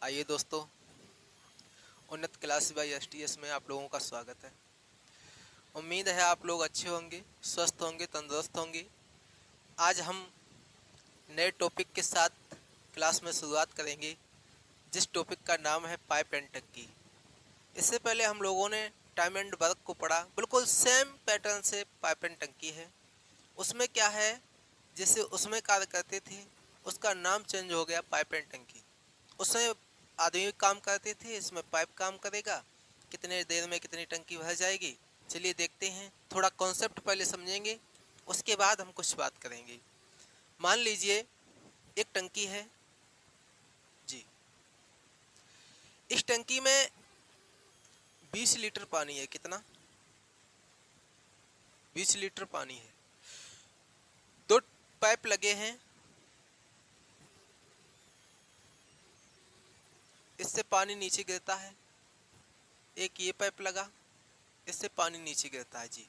आइए दोस्तों, उन्नत क्लास बाई एसटीएस में आप लोगों का स्वागत है। उम्मीद है आप लोग अच्छे होंगे, स्वस्थ होंगे, तंदुरुस्त होंगे। आज हम नए टॉपिक के साथ क्लास में शुरुआत करेंगे, जिस टॉपिक का नाम है पाइप एंड टंकी। इससे पहले हम लोगों ने टाइम एंड वर्क को पढ़ा, बिल्कुल सेम पैटर्न से पाइप एंड टंकी है। उसमें क्या है, जिसे उसमें कार्य करते थे उसका नाम चेंज हो गया पाइप एंड टंकी। उसमें आदमी काम करते थे, इसमें पाइप काम करेगा। कितने देर में कितनी टंकी भर जाएगी, चलिए देखते हैं। थोड़ा कॉन्सेप्ट पहले समझेंगे, उसके बाद हम कुछ बात करेंगे। मान लीजिए एक टंकी है जी। इस टंकी में 20 लीटर पानी है। कितना? 20 लीटर पानी है। दो पाइप लगे हैं, इससे पानी नीचे गिरता है। एक ये पाइप लगा, इससे पानी नीचे गिरता है जी।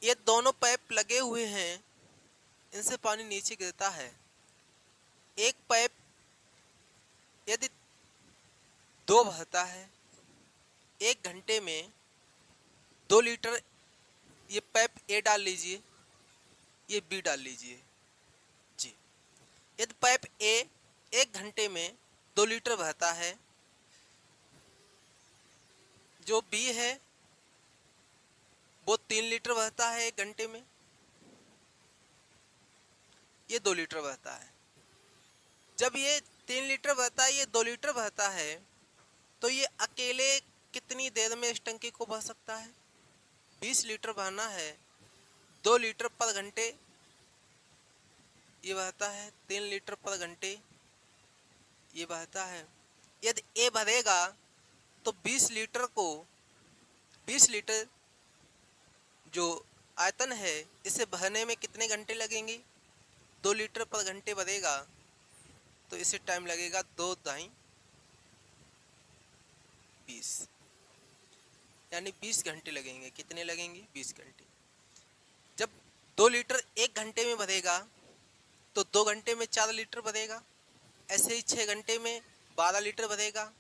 ये दोनों पाइप लगे हुए हैं, इनसे पानी नीचे गिरता है। एक पाइप यदि 2 भरता है, 1 घंटे में 2 लीटर। ये पाइप ए डाल लीजिए, ये बी डाल लीजिए जी। यदि पाइप ए 1 घंटे में 2 लीटर भरता है, जो बी है वो 3 लीटर भरता है 1 घंटे में, ये 2 लीटर भरता है। जब ये 3 लीटर भरता है, ये 2 लीटर भरता है, तो ये अकेले कितनी देर में इस टंकी को भर सकता है? 20 लीटर भरना है, 2 लीटर पर घंटे ये बहता है, 3 लीटर पर घंटे ये बहता है। यदि ए भरेगा तो 20 लीटर को 20 लीटर जो आयतन है, इसे भरने में कितने घंटे लगेंगे? 2 लीटर पर घंटे भरेगा तो इसे टाइम लगेगा 2 दाई 20, यानी 20 घंटे लगेंगे। कितने लगेंगे? 20 घंटे। जब 2 लीटर 1 घंटे में भरेगा तो 2 घंटे में 4 लीटर भरेगा। ऐसे ही 6 घंटे में 12 लीटर भरेगा,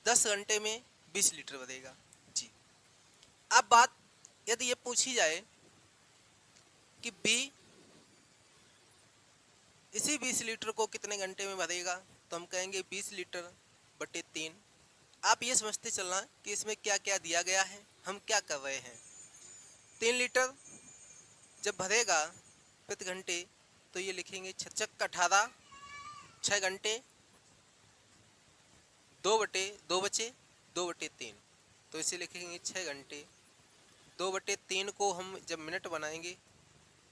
10 घंटे में 20 लीटर भरेगा जी। अब बात यदि ये पूछी जाए कि बी इसी 20 लीटर को कितने घंटे में भरेगा, तो हम कहेंगे 20 लीटर बटे 3। आप ये समझते चलना कि इसमें क्या क्या दिया गया है, हम क्या कर रहे हैं। 3 लीटर जब भरेगा प्रति घंटे, तो ये लिखेंगे 18 6 घंटे, 2 बटे 2 बचे 2 बटे 3, तो इसे लिखेंगे 6 घंटे। 2 बटे 3 को हम जब मिनट बनाएंगे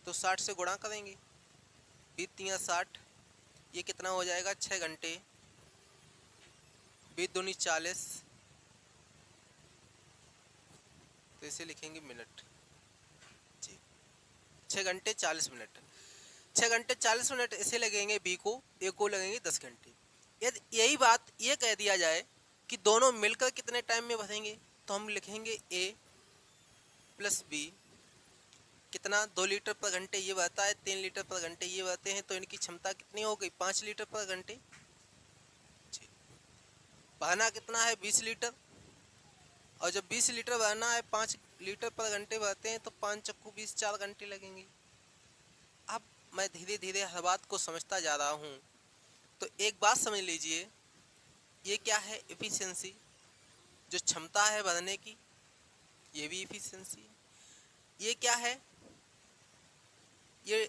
तो 60 से गुणा करेंगे, 20 60, ये कितना हो जाएगा? 6 घंटे, 20 दूनी 40, तो इसे लिखेंगे मिनट जी। 6 घंटे 40 मिनट, 6 घंटे 40 मिनट इसे लगेंगे बी को, ए को लगेंगे 10 घंटे। यदि यही बात ये कह दिया जाए कि दोनों मिलकर कितने टाइम में भरेंगे, तो हम लिखेंगे ए प्लस बी। कितना? 2 लीटर पर घंटे ये बहता है, 3 लीटर पर घंटे ये बहते हैं, तो इनकी क्षमता कितनी हो गई? 5 लीटर पर घंटे जी। बहना कितना है? 20 लीटर। और जब 20 लीटर बहना है, 5 लीटर पर घंटे बहते हैं, तो 5 चक्कू 20, 4 घंटे लगेंगे। अब मैं धीरे धीरे हर बात को समझता जा रहा हूँ, तो एक बात समझ लीजिए, ये क्या है? एफिशिएंसी, जो क्षमता है भरने की, ये भी एफिशिएंसी है। ये क्या है? ये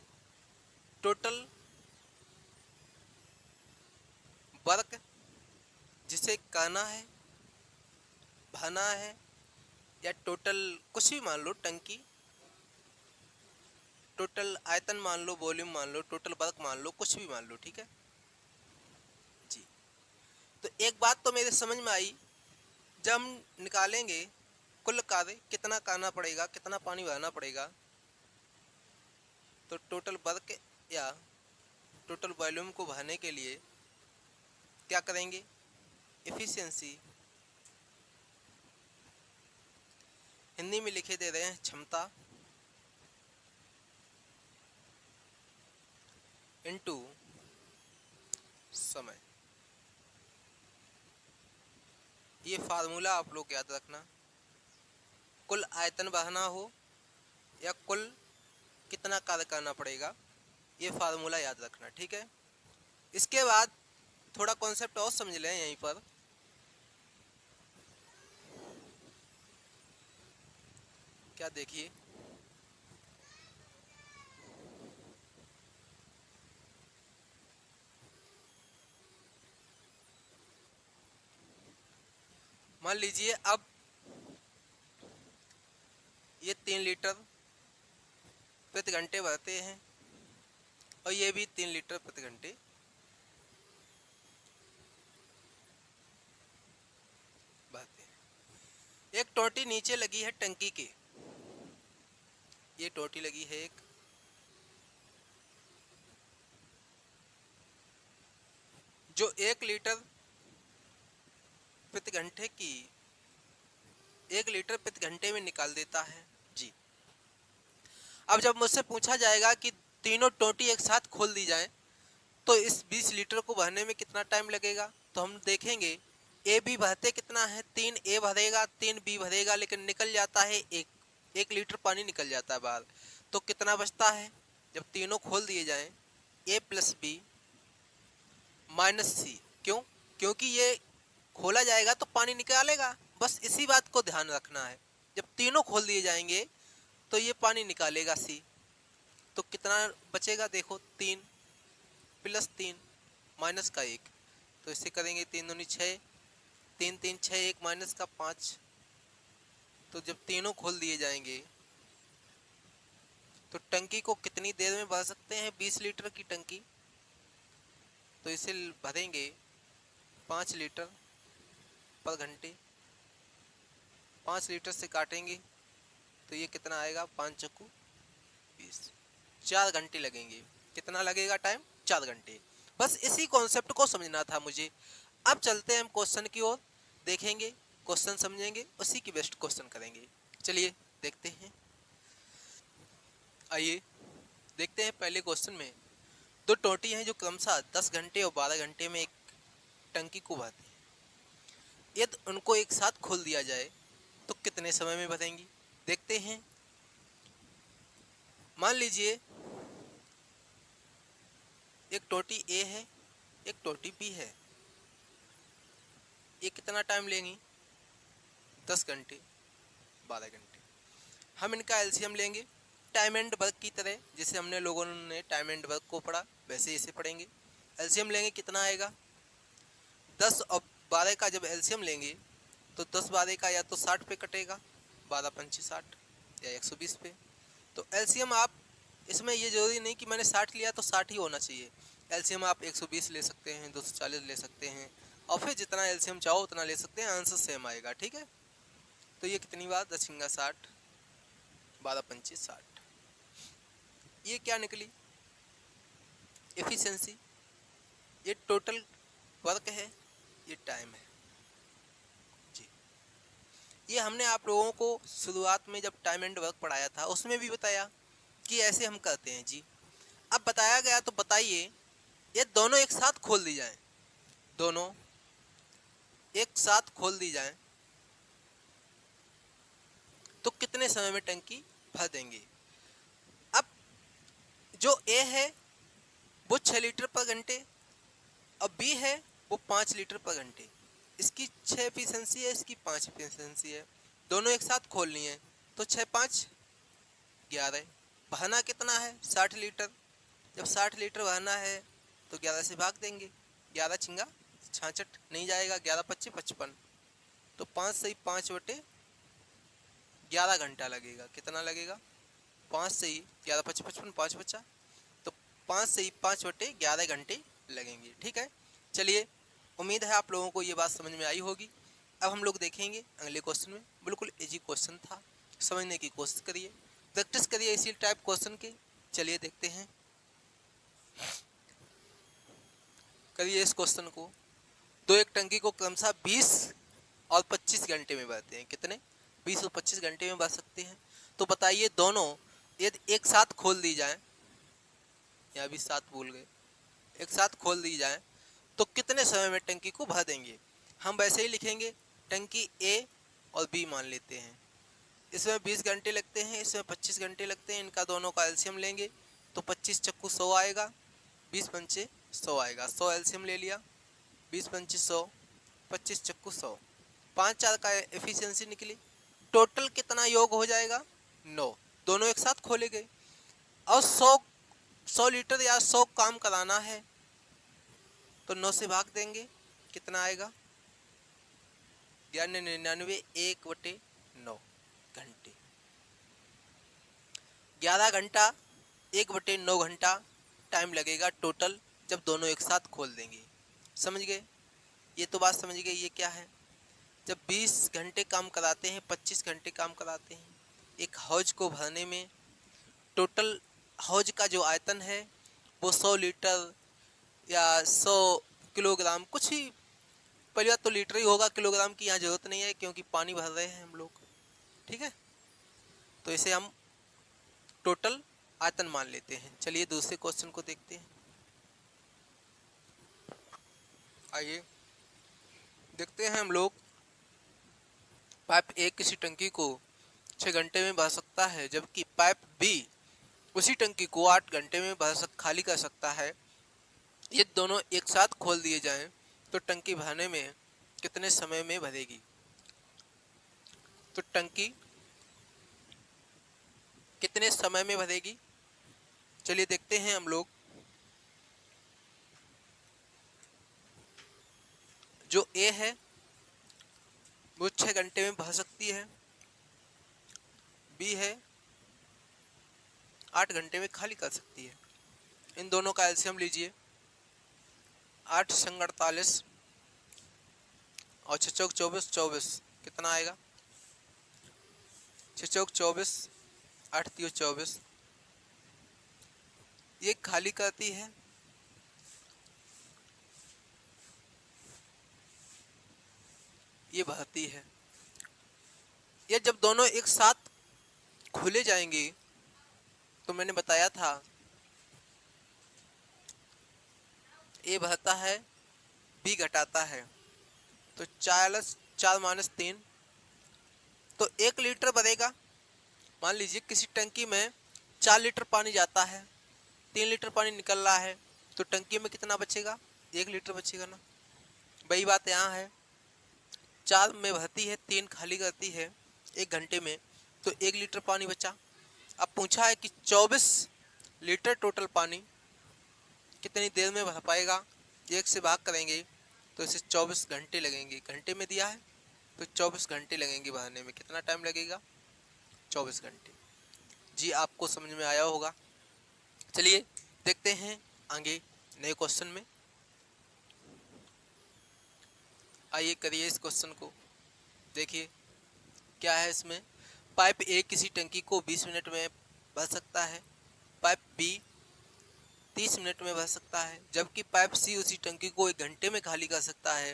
टोटल वर्क जिसे करना है, भरना है, या टोटल कुछ भी मान लो, टंकी टोटल आयतन मान लो, वॉल्यूम मान लो, टोटल वर्क मान लो, कुछ भी मान लो, ठीक है जी। तो एक बात तो मेरे समझ में आई, जब हम निकालेंगे कुल कार्य कितना करना पड़ेगा, कितना पानी भरना पड़ेगा, तो टोटल वर्क या टोटल वॉल्यूम को भरने के लिए क्या करेंगे? एफिशिएंसी, हिंदी में लिखे दे रहे हैं क्षमता, इनटू समय। ये फार्मूला आप लोग याद रखना, कुल आयतन बहाना हो या कुल कितना कार्य करना पड़ेगा, ये फार्मूला याद रखना, ठीक है। इसके बाद थोड़ा कॉन्सेप्ट और समझ लें यहीं पर। क्या देखिए, मान लीजिए अब ये 3 लीटर प्रति घंटे बहते हैं और ये भी 3 लीटर प्रति घंटे बहते हैं। एक टोटी नीचे लगी है टंकी के, ये टोटी लगी है एक, जो 1 लीटर प्रति घंटे की 1 लीटर प्रति घंटे में निकाल देता है जी। अब जब मुझसे पूछा जाएगा कि तीनों टोटी एक साथ खोल दी जाए तो इस 20 लीटर को भरने में कितना टाइम लगेगा, तो हम देखेंगे ए बी भरते कितना है, 3 ए भरेगा 3 बी भरेगा, लेकिन निकल जाता है 1 लीटर पानी निकल जाता है बाहर। तो कितना बचता है जब तीनों खोल दिए जाएं, ए प्लस बी माइनस सी। क्यों? क्योंकि ये खोला जाएगा तो पानी निकालेगा, बस इसी बात को ध्यान रखना है। जब तीनों खोल दिए जाएंगे तो ये पानी निकालेगा सी। तो कितना बचेगा देखो, 3 प्लस 3 माइनस का 1, तो इससे करेंगे 3 दूनी 6, 3 3 6, 1 माइनस का 5। तो जब तीनों खोल दिए जाएंगे तो टंकी को कितनी देर में भर सकते हैं, 20 लीटर की टंकी, तो इसे भरेंगे 5 लीटर पर घंटे। 5 लीटर से काटेंगे तो ये कितना आएगा, 5 चक्कू 20, 4 घंटे लगेंगे। कितना लगेगा टाइम, 4 घंटे। बस इसी कॉन्सेप्ट को समझना था मुझे। अब चलते हैं हम क्वेश्चन की ओर, देखेंगे क्वेश्चन, समझेंगे, उसी की बेस्ट क्वेश्चन करेंगे। चलिए देखते हैं। आइए देखते हैं पहले क्वेश्चन में। 2 टोटी हैं जो क्रमशः 10 घंटे और 12 घंटे में एक टंकी को भरती है। यदि उनको एक साथ खोल दिया जाए तो कितने समय में भरेंगी, देखते हैं। मान लीजिए एक टोटी ए है, एक टोटी बी है। ये कितना टाइम लेंगी, 10 घंटे 12 घंटे। हम इनका एलसीएम लेंगे टाइम एंड वर्क की तरह, जैसे हमने लोगों ने टाइम एंड वर्क को पढ़ा वैसे इसे पढ़ेंगे। एलसीएम लेंगे, कितना आएगा, 10 और 12 का जब एलसीएम लेंगे तो 10 12 का या तो 60 पे कटेगा, 12 पंची 60 या 120 पे। तो एलसीएम आप इसमें ये जरूरी नहीं कि मैंने 60 लिया तो 60 ही होना चाहिए। एलसीएम आप 120 ले सकते हैं, 240 ले सकते हैं, और फिर जितना एलसीएम चाहो उतना ले सकते हैं, आंसर सेम आएगा, ठीक है। तो ये कितनी बार, 10 × 60, 12 पंची 60। ये क्या निकली, एफिशिएंसी। ये टोटल वर्क है, ये टाइम है जी। ये हमने आप लोगों को शुरुआत में जब टाइम एंड वर्क पढ़ाया था उसमें भी बताया कि ऐसे हम करते हैं जी। अब बताया गया तो बताइए, ये दोनों एक साथ खोल दी जाएं, दोनों एक साथ खोल दी जाएं तो कितने समय में टंकी भर देंगे। अब जो ए है वो 6 लीटर पर घंटे और बी है वो 5 लीटर पर घंटे। इसकी 6 एफिशिएंसी है, इसकी 5 एफिशिएंसी है। दोनों एक साथ खोलनी है तो 6 5 11। बहाना कितना है, 60 लीटर। जब 60 लीटर बहाना है तो 11 से भाग देंगे, 11 छिंगा 66 नहीं जाएगा, 11 25 55। तो 5 से ही 5 बटे 11 घंटा लगेगा। कितना लगेगा, 5 से ही 11 25 55, 5 बचा, तो 5 से ही 5 बटे 11 घंटे लगेंगे, ठीक है। चलिए, उम्मीद है आप लोगों को ये बात समझ में आई होगी। अब हम लोग देखेंगे अगले क्वेश्चन में। बिल्कुल इजी क्वेश्चन था, समझने की कोशिश करिए, प्रैक्टिस करिए इसी टाइप क्वेश्चन की। चलिए देखते हैं, करिए इस क्वेश्चन को। दो एक टंकी को क्रमशः 20 और 25 घंटे में भरते हैं। कितने, 20 और 25 घंटे में भर सकते हैं। तो बताइए दोनों यदि एक साथ खोल दी जाए, यहाँ भी साथ भूल गए, एक साथ खोल दी जाए तो कितने समय में टंकी को भर देंगे। हम वैसे ही लिखेंगे टंकी ए और बी मान लेते हैं। इसमें 20 घंटे लगते हैं, इसमें 25 घंटे लगते हैं। इनका दोनों का एलसीएम लेंगे तो 25 चक्कू 100 आएगा, 20 पंचे 100 आएगा। 100 एलसीएम ले लिया, 20 पंचे 100, 25 चक्कू 100, 5-4 का एफिशिएंसी निकली। टोटल कितना योग हो जाएगा? 9। दोनों एक साथ खोले गए और 100 लीटर या 100 काम कराना है तो 9 से भाग देंगे, कितना आएगा? 99, 1/9 घंटे। 11 घंटा 1/9 घंटा टाइम लगेगा टोटल, जब दोनों एक साथ खोल देंगे। समझ गए? ये तो बात समझ गए। ये क्या है? जब 20 घंटे काम कराते हैं, 25 घंटे काम कराते हैं, एक हौज को भरने में टोटल हौज का जो आयतन है वो 100 लीटर या 100 किलोग्राम, कुछ ही, पहली बात तो लीटर ही होगा, किलोग्राम की यहाँ जरूरत नहीं है क्योंकि पानी भर रहे हैं हम लोग। ठीक है, तो इसे हम टोटल आयतन मान लेते हैं। चलिए दूसरे क्वेश्चन को देखते हैं। आइए देखते हैं हम लोग। पाइप ए किसी टंकी को 6 घंटे में भर सकता है, जबकि पाइप बी उसी टंकी को 8 घंटे में खाली कर सकता है। ये दोनों एक साथ खोल दिए जाएं तो टंकी भरने में कितने समय में भरेगी? तो टंकी कितने समय में भरेगी? चलिए देखते हैं हम लोग। जो ए है वो 6 घंटे में भर सकती है, बी है 8 घंटे में खाली कर सकती है। इन दोनों का एलसीएम लीजिए, 8 संग 48 और 6 चौक 24, 24 कितना आएगा? 6 चौक 24, 8 3 24। ये खाली करती है, ये भरती है। ये जब दोनों एक साथ खुले जाएंगे तो मैंने बताया था ए भरता है, बी घटाता है, तो 4 - 3 तो 1 लीटर भरेगा। मान लीजिए किसी टंकी में 4 लीटर पानी जाता है, 3 लीटर पानी निकल रहा है, तो टंकी में कितना बचेगा? 1 लीटर बचेगा ना। वही बात यहाँ है, 4 में भरती है, 3 खाली करती है 1 घंटे में, तो 1 लीटर पानी बचा। अब पूछा है कि 24 लीटर टोटल पानी कितनी देर में भर पाएगा? 1 से भाग करेंगे तो इसे 24 घंटे लगेंगे। घंटे में दिया है तो 24 घंटे लगेंगे भरने में। कितना टाइम लगेगा? 24 घंटे। जी आपको समझ में आया होगा। चलिए देखते हैं आगे नए क्वेश्चन में। आइए करिए इस क्वेश्चन को। देखिए क्या है इसमें। पाइप ए किसी टंकी को 20 मिनट में भर सकता है, पाइप बी 30 मिनट में भर सकता है, जबकि पाइप सी उसी टंकी को 1 घंटे में खाली कर सकता है।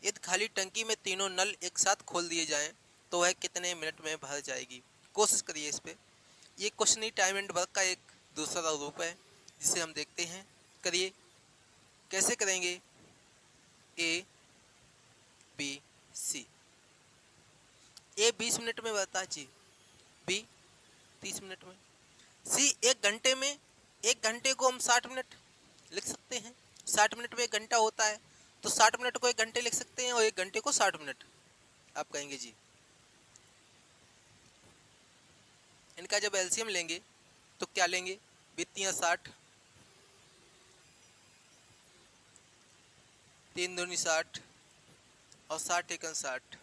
यदि खाली टंकी में तीनों नल एक साथ खोल दिए जाएं तो वह कितने मिनट में भर जाएगी? कोशिश करिए इस पे। ये question he time and work का एक दूसरा रूप है जिसे हम देखते हैं। करिए, कैसे करेंगे? A B C. A 20 minute में भरता है जी, बी 30 मिनट में, सी 1 घंटे में। 1 घंटे को हम 60 मिनट लिख सकते हैं। 60 मिनट में 1 घंटा होता है तो 60 मिनट को 1 घंटे लिख सकते हैं और 1 घंटे को 60 मिनट। आप कहेंगे जी इनका जब एलसीएम लेंगे तो क्या लेंगे? वित्तीय 60, 3 दूनी 60 और 60 एकन 60।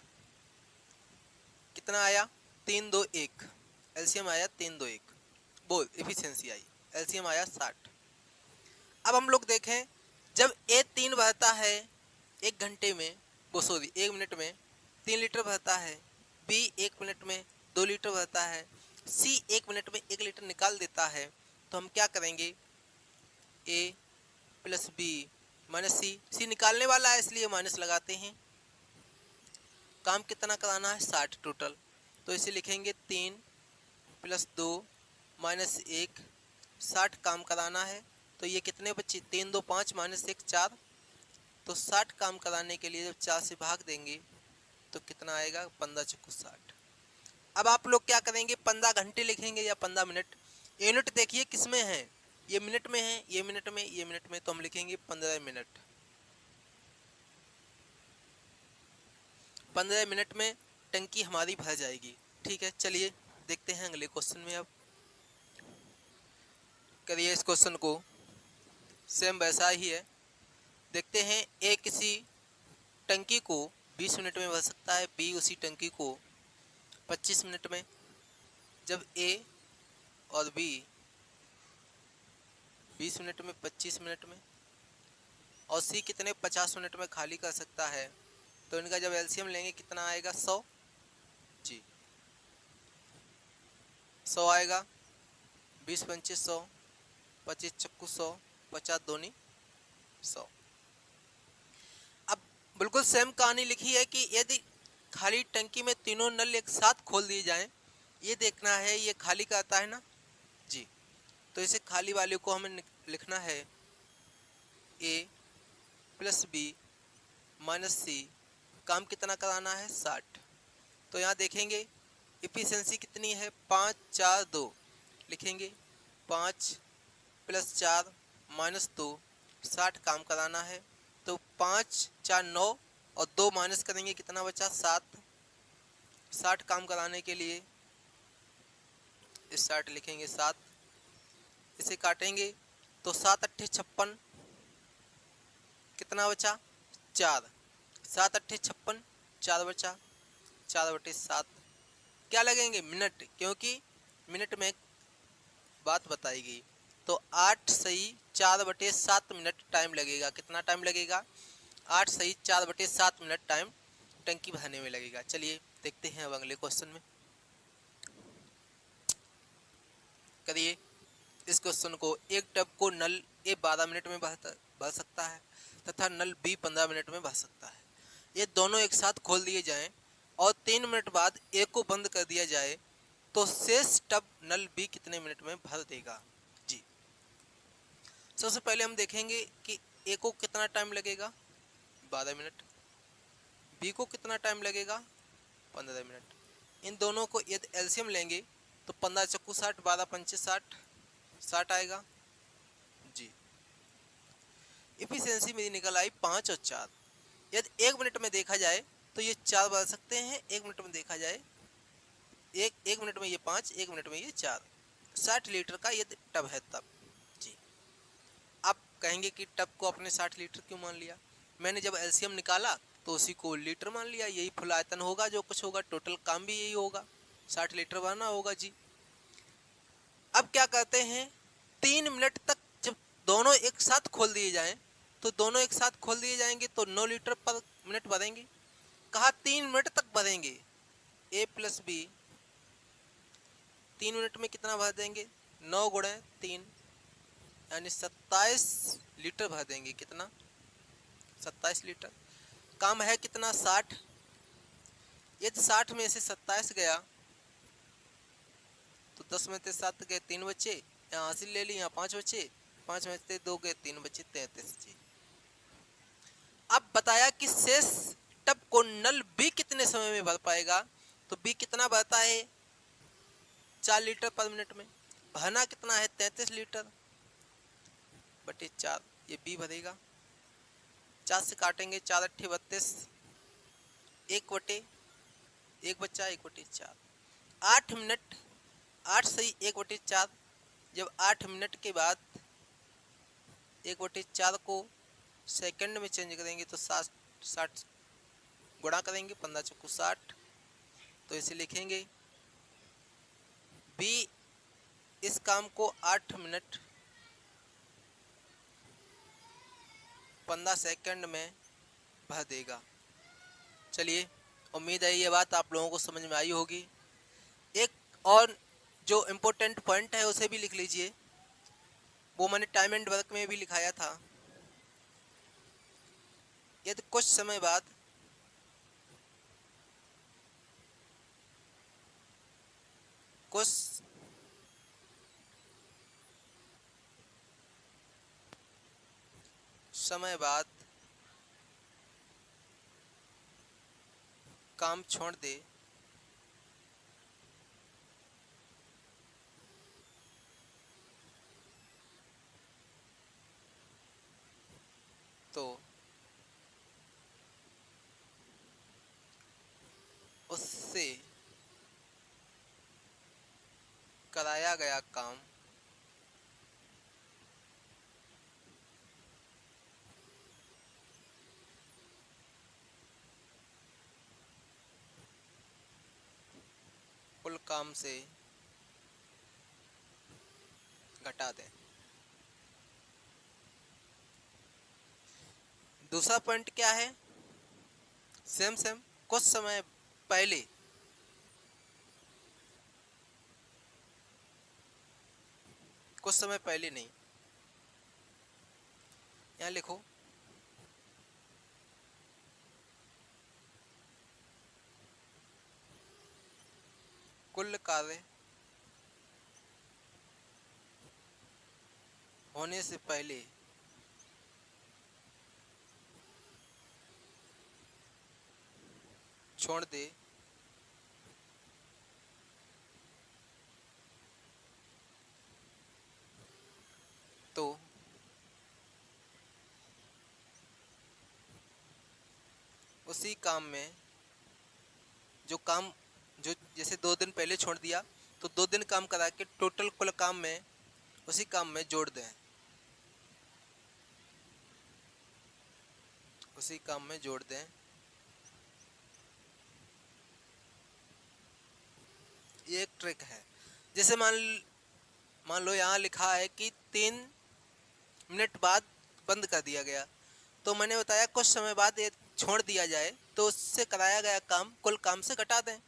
कितना आया? 3 2 1। एलसीएम आया 3 2 1। बोल एफिशिएंसी आई, एलसीएम आया 60। अब हम लोग देखें, जब ए 3 भरता है 1 घंटे में, वो सॉरी 1 मिनट में 3 लीटर भरता है, बी 1 मिनट में 2 लीटर भरता है, सी 1 मिनट में 1 लीटर निकाल देता है, तो हम क्या करेंगे? ए प्लस बी माइनस सी। सी निकालने वाला है इसलिए माइनस लगाते हैं। काम कितना कराना है? 60 टोटल। तो इसे लिखेंगे 3 + 2 - 1, 60 काम कराना है। तो ये कितने बच्चे? 3 2 5 - 1 4। तो 60 काम कराने के लिए जब 4 से भाग देंगे तो कितना आएगा 15 चौको 60। अब आप लोग क्या करेंगे, 15 घंटे लिखेंगे या 15 मिनट। यूनिट देखिए किस में है, ये मिनट में है, ये मिनट में, ये मिनट में, तो हम लिखेंगे 15 मिनट। 15 मिनट में टंकी हमारी भर जाएगी। ठीक है, चलिए देखते हैं अगले क्वेश्चन में। अब करिए इस क्वेश्चन को, सेम वैसा ही है। देखते हैं, ए किसी टंकी को 20 मिनट में भर सकता है, बी उसी टंकी को 25 मिनट में। जब ए और बी 20 मिनट में, 25 मिनट में, और सी कितने 50 मिनट में खाली कर सकता है, तो इनका जब एलसीएम लेंगे कितना आएगा 100 जी, 100 आएगा। 20 25 100, 25 चक्कू 100, 50 दूनी 100। अब बिल्कुल सेम कहानी लिखी है कि यदि खाली टंकी में तीनों नल एक साथ खोल दिए जाएं, ये देखना है ये खाली का आता है ना जी, तो इसे खाली वाले को हमें लिखना है ए प्लस बी माइनस सी, काम कितना कराना है 60। तो यहाँ देखेंगे इफिशिएंसी कितनी है 5 4 2, लिखेंगे 5 प्लस 4 माइनस 2, 60 काम कराना है। तो 5 4 9 और 2 माइनस करेंगे कितना बचा 7, 60 काम कराने के लिए 60 लिखेंगे 7, इसे काटेंगे तो 7 अट्ठे 56, कितना बचा 4, 7 अट्ठे 56, 4 बचा 4/7। क्या लगेंगे मिनट, क्योंकि मिनट में बात बताई गई। तो 8 सही 4/7 मिनट टाइम लगेगा। कितना टाइम लगेगा 8 सही 4/7 मिनट टाइम टंकी भरने में लगेगा। चलिए देखते हैं अब अगले क्वेश्चन में। करिए इस क्वेश्चन को, एक टब को नल ए 12 मिनट में भर सकता है तथा नल बी 15 मिनट में भर सकता है। ये दोनों एक साथ खोल दिए जाएं और 3 मिनट बाद ए को बंद कर दिया जाए, तो शेष टब नल बी कितने मिनट में भर देगा जी। सबसे पहले हम देखेंगे कि ए को कितना टाइम लगेगा 12 मिनट, बी को कितना टाइम लगेगा 15 मिनट। इन दोनों को यदि एलसीएम लेंगे तो 15 चक्कू 60, 12 पंचे 60, 60 आएगा जी। इफिशियंसी मेरी निकल आई 5 और 4। यदि 1 मिनट में देखा जाए तो ये 4 बढ़ सकते हैं, 1 मिनट में देखा जाए एक मिनट में ये 5, 1 मिनट में ये 4। 60 लीटर का ये टब है तब जी। आप कहेंगे कि टब को अपने 60 लीटर क्यों मान लिया, मैंने जब एलसीएम निकाला तो उसी को लीटर मान लिया, यही फुल आयतन होगा, जो कुछ होगा टोटल काम भी यही होगा, 60 लीटर भरना होगा जी। अब क्या कहते हैं 3 मिनट तक जब दोनों एक साथ खोल दिए जाएं, तो दोनों एक साथ खोल दिए जाएंगे तो 9 लीटर पर मिनट भरेंगे। कहा 3 मिनट तक भरेंगे, ए प्लस बी 3 मिनट में कितना भर देंगे 9 गुणे 3 यानी 27 लीटर भर देंगे। कितना 27 लीटर। काम है कितना 60, यदि 60 में से 27 गया तो 10 में से 7 गए 3 बचे, यहाँ हासिल ले ली, यहाँ 5 बचे, 5 में से 2 गए 3 बचे 33 जी। अब बताया कि शेष टब को नल बी कितने समय में भर पाएगा, तो बी कितना भरता है 4 लीटर पर मिनट में, भरना कितना है 33 लीटर बटे 4, ये बी भरेगा। 4 से काटेंगे 4 अट्ठे 32, 1 बटे 1 बचा 1/4, 8 मिनट 8 सही 1/4। जब 8 मिनट के बाद 1/4 को सेकंड में चेंज करेंगे तो 60 गुणा करेंगे 15 चौको 60, तो इसे लिखेंगे बी इस काम को 8 मिनट 15 सेकंड में भर देगा। चलिए उम्मीद है ये बात आप लोगों को समझ में आई होगी। एक और जो इम्पोर्टेंट पॉइंट है उसे भी लिख लीजिए, वो मैंने टाइम एंड वर्क में भी लिखाया था। यदि कुछ समय बाद काम छोड़ दे तो उससे कराया गया काम कुल काम से घटा दें। दूसरा पॉइंट क्या है? सेम कुछ समय पहले नहीं, यहाँ लिखो कुल कार्य होने से पहले छोड़ दे तो उसी काम में जो जैसे 2 दिन पहले छोड़ दिया तो 2 दिन काम करा के टोटल कुल काम में उसी काम में जोड़ दें, उसी काम में जोड़ दें। ये एक ट्रिक है। जैसे मान लो यहाँ लिखा है कि 3 मिनट बाद बंद कर दिया गया, तो मैंने बताया कुछ समय बाद ये छोड़ दिया जाए तो उससे कराया गया काम कुल काम से घटा दें।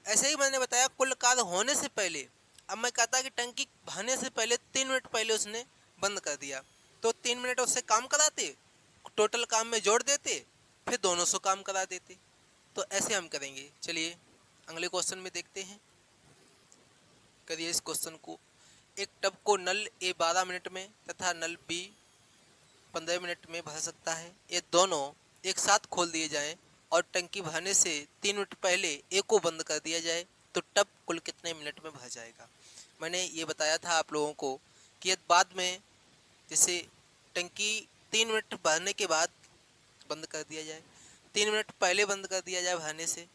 ऐसे ही मैंने बताया कुल कार्य होने से पहले। अब मैं कहता कि टंकी भरने से पहले 3 मिनट पहले उसने बंद कर दिया, तो 3 मिनट उससे काम कराते, टोटल काम में जोड़ देते, फिर दोनों से काम करा देते। तो ऐसे हम करेंगे। चलिए अगले क्वेश्चन में देखते हैं। करिए इस क्वेश्चन को। एक टब को नल ए 12 मिनट में तथा नल बी 15 मिनट में भर सकता है। ये दोनों एक साथ खोल दिए जाएं और टंकी भरने से 3 मिनट पहले ए को बंद कर दिया जाए तो टब कुल कितने मिनट में भर जाएगा? मैंने ये बताया था आप लोगों को कि बाद में जैसे टंकी 3 मिनट भरने के बाद बंद कर दिया जाए, 3 मिनट पहले बंद कर दिया जाए भरने से,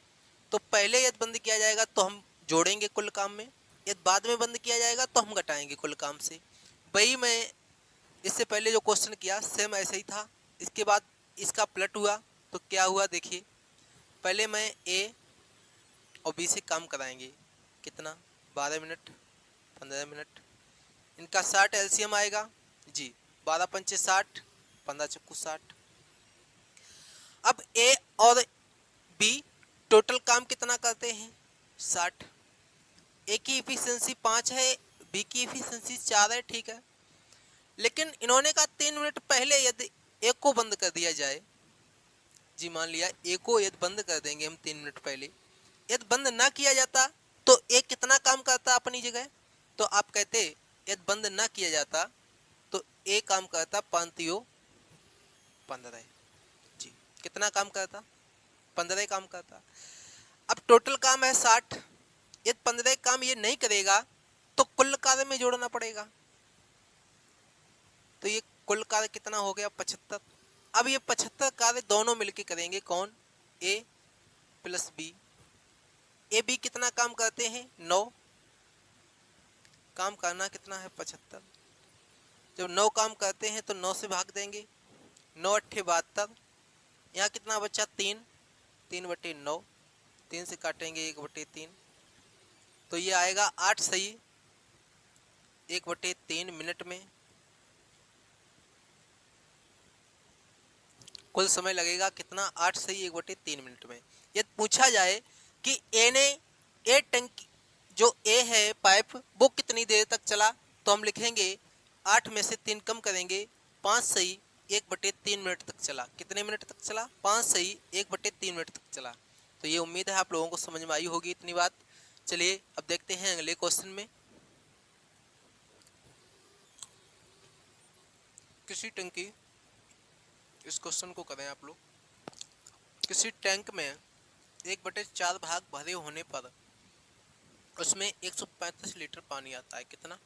तो पहले यदि बंद किया जाएगा तो हम जोड़ेंगे कुल काम में, यदि बाद में बंद किया जाएगा तो हम घटाएंगे कुल काम से। वही मैं इससे पहले जो क्वेश्चन किया सेम ऐसे ही था। इसके बाद इसका पलट हुआ तो क्या हुआ देखिए। पहले मैं ए और बी से काम कराएंगे, कितना 12 मिनट 15 मिनट, इनका 60 एलसीएम आएगा जी, 12 पंचे 60, 15 चक्कू 60। अब ए और बी टोटल काम कितना करते हैं 60। ए की इफिशियंसी 5 है, बी की इफिशियंसी 4 है, ठीक है। लेकिन इन्होंने कहा 3 मिनट पहले यदि ए को बंद कर दिया जाए, जी मान लिया ए को यदि बंद कर देंगे हम 3 मिनट पहले, यदि बंद ना किया जाता तो ए कितना काम करता अपनी जगह? तो आप कहते यदि बंद ना किया जाता तो ए काम करता 15 जी, कितना काम करता? 15 काम करता। अब टोटल काम है 60, यदि 15 काम ये नहीं करेगा तो कुल कार्य में जोड़ना पड़ेगा, तो ये कुल कार्य कितना हो गया 75। अब ये 75 कार्य दोनों मिलके करेंगे, कौन? ए प्लस बी। ए बी कितना काम करते हैं 9, काम करना कितना है 75। जब 9 काम करते हैं तो 9 से भाग देंगे, 9 अट्ठे 72, यहाँ कितना बचा 3, 3/9, 3 से काटेंगे 1/3, तो ये आएगा 8 सही 1/3 मिनट में। कुल समय लगेगा कितना 8 सही 1/3 मिनट में। यदि पूछा जाए कि ए ने ए टंकी जो ए है पाइप वो कितनी देर तक चला, तो हम लिखेंगे 8 में से 3 कम करेंगे, 5 सही 1/3 मिनट तक चला। कितने मिनट तक चला? 5 सही 1/3 मिनट तक चला। तो ये उम्मीद है आप लोगों को समझ में आई होगी इतनी बात। चलिए अब देखते हैं अगले क्वेश्चन में। किसी टंकी, इस क्वेश्चन को करें आप लोग। किसी टैंक में 1/4 भाग भरे होने पर उसमें 135 लीटर पानी आता है। कितना?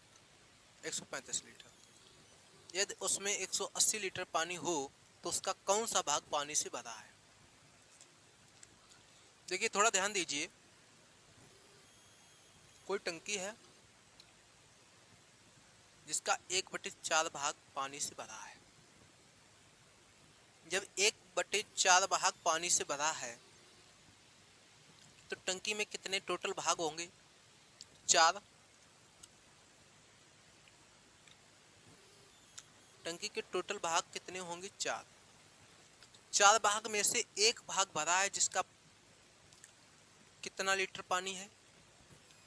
135 लीटर। यदि उसमें 180 लीटर पानी हो तो उसका कौन सा भाग पानी से भरा है? देखिए थोड़ा ध्यान दीजिए, कोई टंकी है जिसका 1/4 भाग पानी से भरा है। जब 1/4 भाग पानी से भरा है तो टंकी में कितने टोटल भाग होंगे? 4। टंकी के टोटल भाग कितने होंगे? 4। 4 भाग में से एक भाग भरा है जिसका कितना लीटर पानी है?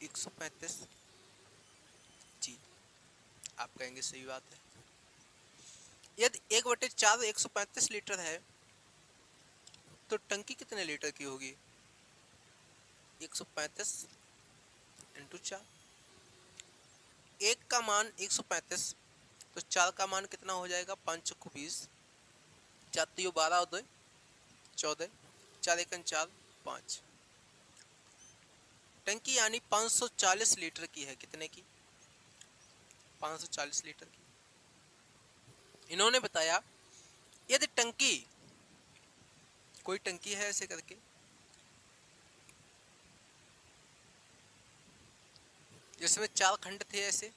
135। जी, आप कहेंगे सही बात है। यदि 1/4 135 लीटर है तो टंकी कितने लीटर की होगी? 135 इंटू 4। 1 का मान 135 तो 4 का मान कितना हो जाएगा? 5 को 20, 4 तो 12 और 2 14, 4 1 4 5। टंकी यानी 540 लीटर की है। कितने की? 540 लीटर की। इन्होंने बताया यदि टंकी, कोई टंकी है ऐसे करके, जिसमें 4 खंड थे ऐसे,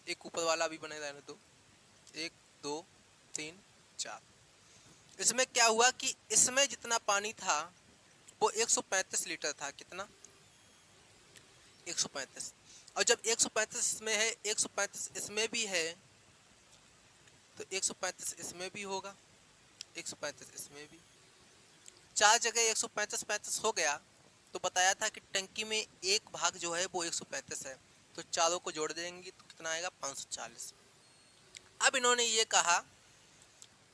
एक ऊपर वाला भी बने रहने दो, 1 2 3 4। इसमें क्या हुआ कि इसमें जितना पानी था वो 135 लीटर था। कितना? 135। और जब 135 इसमें है, 135 इसमें भी है, तो 135 इसमें भी होगा, 135 इसमें भी। 4 जगह 135 हो गया तो बताया था कि टंकी में एक भाग जो है वो 135 है, तो चारों को जोड़ देंगे तो कितना आएगा? 540। अब इन्होंने ये कहा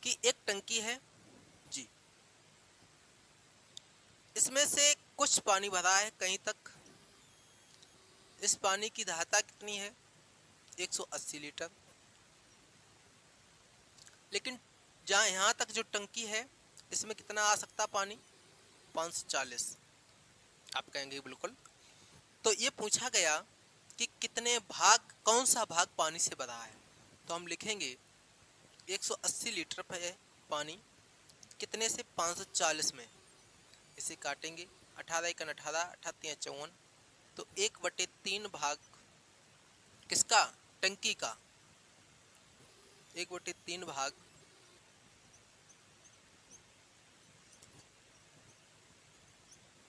कि एक टंकी है जी, इसमें से कुछ पानी भरा है कहीं तक। इस पानी की धारता कितनी है? 180 लीटर। लेकिन जहाँ यहाँ तक जो टंकी है इसमें कितना आ सकता पानी? 540। आप कहेंगे बिल्कुल। तो ये पूछा गया कि कितने भाग, कौन सा भाग पानी से भरा है, तो हम लिखेंगे 180 लीटर है पानी, कितने से? 540 में। इसे काटेंगे, 18 1 18, 18 54, तो 1/3 भाग किसका? टंकी का। 1/3 भाग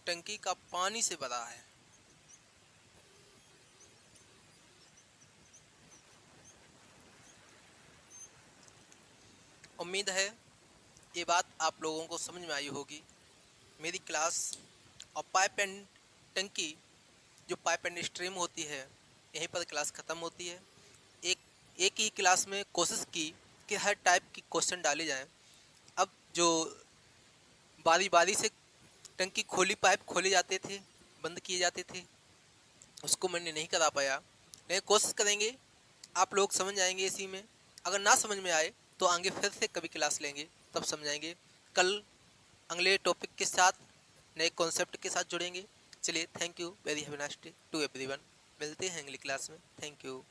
टंकी का पानी से भरा है। उम्मीद है ये बात आप लोगों को समझ में आई होगी। मेरी क्लास और पाइप एंड टंकी, जो पाइप एंड स्ट्रीम होती है, यहीं पर क्लास ख़त्म होती है। एक ही क्लास में कोशिश की कि हर टाइप की क्वेश्चन डाले जाएं। अब जो बारी बारी से टंकी खोली, पाइप खोले जाते थे, बंद किए जाते थे, उसको मैंने नहीं करा पाया, लेकिन कोशिश करेंगे, आप लोग समझ जाएंगे इसी में। अगर ना समझ में आए तो आगे फिर से कभी क्लास लेंगे, तब समझाएंगे। कल अगले टॉपिक के साथ, नए कॉन्सेप्ट के साथ जुड़ेंगे। चलिए, thank you, very have a nice day to everyone. मिलते हैं अगली क्लास में। Thank you.